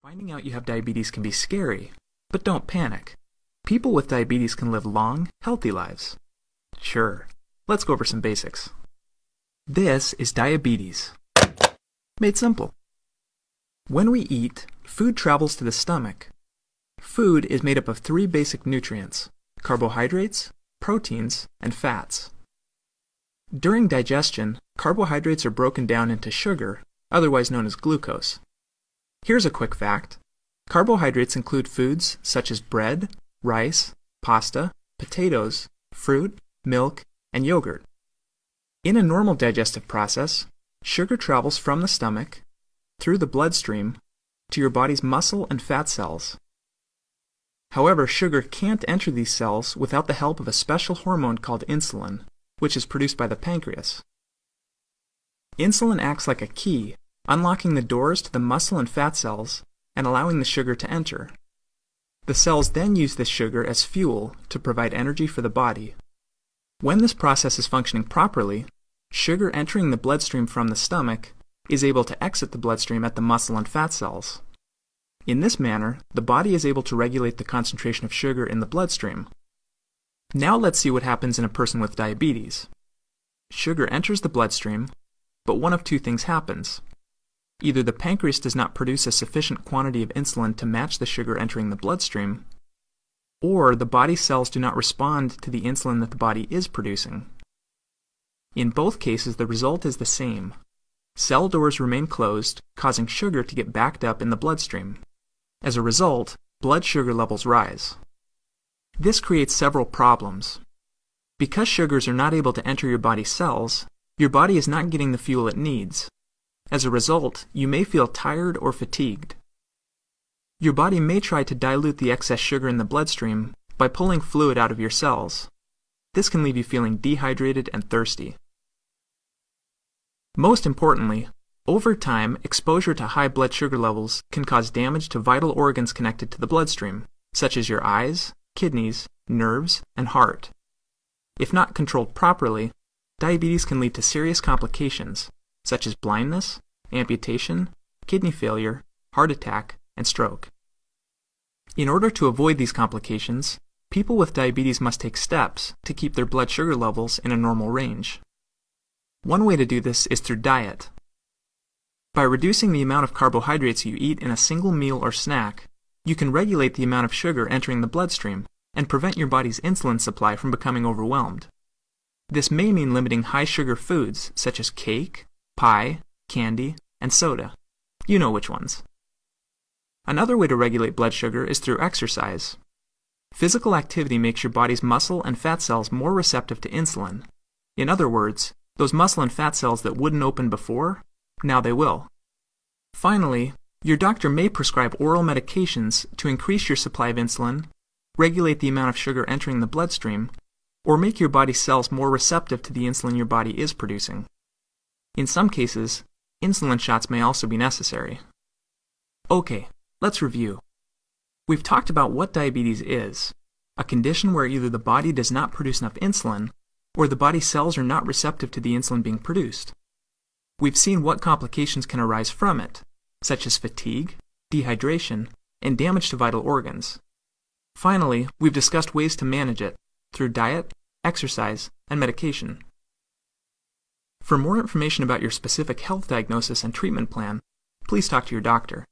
Finding out you have diabetes can be scary, but don't panic. People with diabetes can live long, healthy lives. Sure, let's go over some basics. This is diabetes. Made simple. When we eat, food travels to the stomach. Food is made up of three basic nutrients: carbohydrates, proteins, and fats. During digestion, carbohydrates are broken down into sugar, otherwise known as glucose. Here's a quick fact. Carbohydrates include foods such as bread, rice, pasta, potatoes, fruit, milk, and yogurt. In a normal digestive process, sugar travels from the stomach, through the bloodstream, to your body's muscle and fat cells. However, sugar can't enter these cells without the help of a special hormone called insulin, which is produced by the pancreas. Insulin acts like a key, unlocking the doors to the muscle and fat cells and allowing the sugar to enter. The cells then use this sugar as fuel to provide energy for the body. When this process is functioning properly, sugar entering the bloodstream from the stomach is able to exit the bloodstream at the muscle and fat cells. In this manner, the body is able to regulate the concentration of sugar in the bloodstream. Now let's see what happens in a person with diabetes. Sugar enters the bloodstream, but one of two things happens. Either the pancreas does not produce a sufficient quantity of insulin to match the sugar entering the bloodstream, or the body cells do not respond to the insulin that the body is producing. In both cases, the result is the same. Cell doors remain closed, causing sugar to get backed up in the bloodstream. As a result, blood sugar levels rise. This creates several problems. Because sugars are not able to enter your body's cells, your body is not getting the fuel it needs. As a result, you may feel tired or fatigued. Your body may try to dilute the excess sugar in the bloodstream by pulling fluid out of your cells. This can leave you feeling dehydrated and thirsty. Most importantly, over time, exposure to high blood sugar levels can cause damage to vital organs connected to the bloodstream, such as your eyes, kidneys, nerves, and heart. If not controlled properly, diabetes can lead to serious complications, such as blindness, amputation, kidney failure, heart attack, and stroke. In order to avoid these complications, people with diabetes must take steps to keep their blood sugar levels in a normal range. One way to do this is through diet. By reducing the amount of carbohydrates you eat in a single meal or snack, you can regulate the amount of sugar entering the bloodstream and prevent your body's insulin supply from becoming overwhelmed. This may mean limiting high-sugar foods such as cake, pie, candy, and soda. You know which ones. Another way to regulate blood sugar is through exercise. Physical activity makes your body's muscle and fat cells more receptive to insulin. In other words, those muscle and fat cells that wouldn't open before, now they will. Finally, your doctor may prescribe oral medications to increase your supply of insulin, regulate the amount of sugar entering the bloodstream, or make your body's cells more receptive to the insulin your body is producing. In some cases, insulin shots may also be necessary. Okay, let's review. We've talked about what diabetes is, a condition where either the body does not produce enough insulin, or the body cells are not receptive to the insulin being produced. We've seen what complications can arise from it, such as fatigue, dehydration, and damage to vital organs. Finally, we've discussed ways to manage it through diet, exercise, and medication. For more information about your specific health diagnosis and treatment plan, please talk to your doctor.